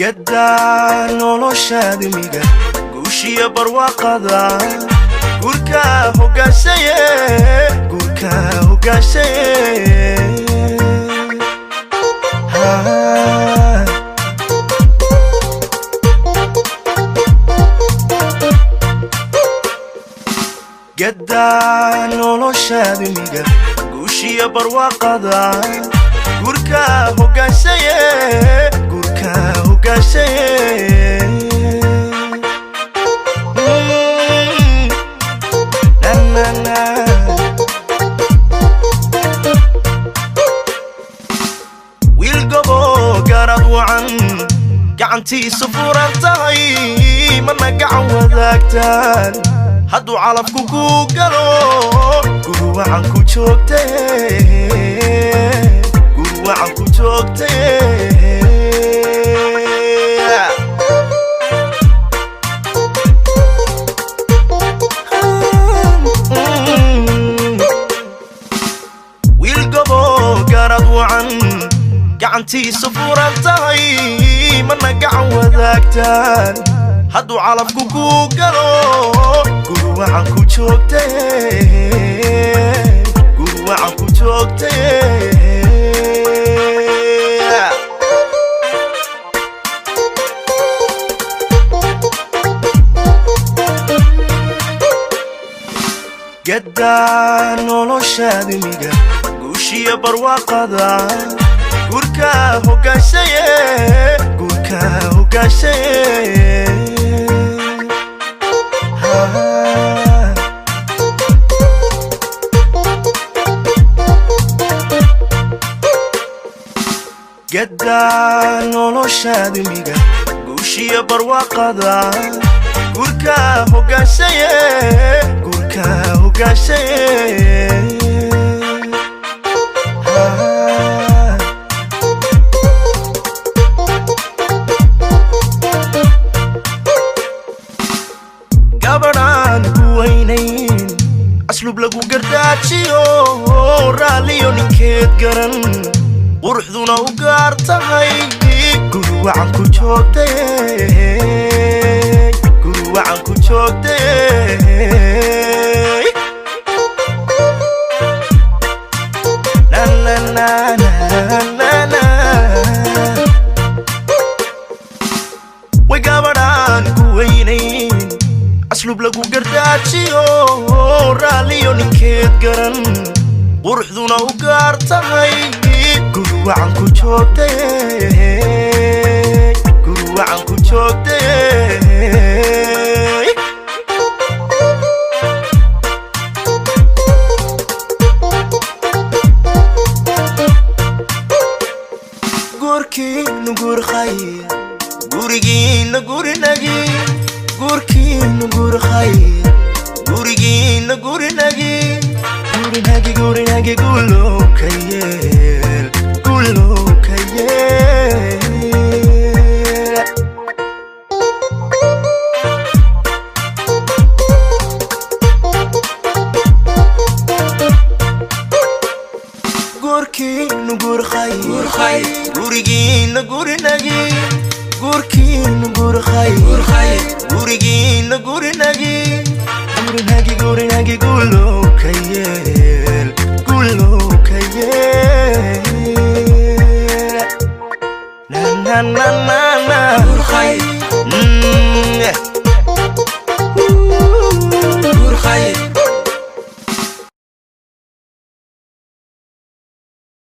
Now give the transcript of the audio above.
قدان nolosha dimiga guushiya barwaaqada gurka hogaashaye قدان nolosha dimiga guushiya barwaaqada gurka hogaashaye wiilgabo garad wacan gacantiisa furan tahay mana gacan wadaagtaan hadduu calafku ku galo guru wacan ku joogtay wiilgabo garad wacan gacantiisa furan tahay mana gacan wadaagtaan hadduu calafku ku galo guru wacan ku joogtay قدان nolosha dimiga guushiya barwaaqada gurka hogaashaye قدان nolosha dimiga guushiya barwaaqada gurka hogaashaye gabadhaan ku weynayn aslub lagu gardaajiyo raaliyo ninkeed garan quruxduna u gaar tahay guru wacan ku joogtay way gabadhaan ku weynayn aslub lagu gardaajiyo raaliyo ninkeed garan quruxduna u gaar tahay guru wacan ku joogtay gurkiinu gur khayr gurigiina gurinagi gurkiinu gur khayr gurigiina gurinagi gulow ka yeel gurkiinu gur khayr gurigiina gurinagi gurkiinu gur khayr gurigiina gurinagi gulow ka yeel na na na na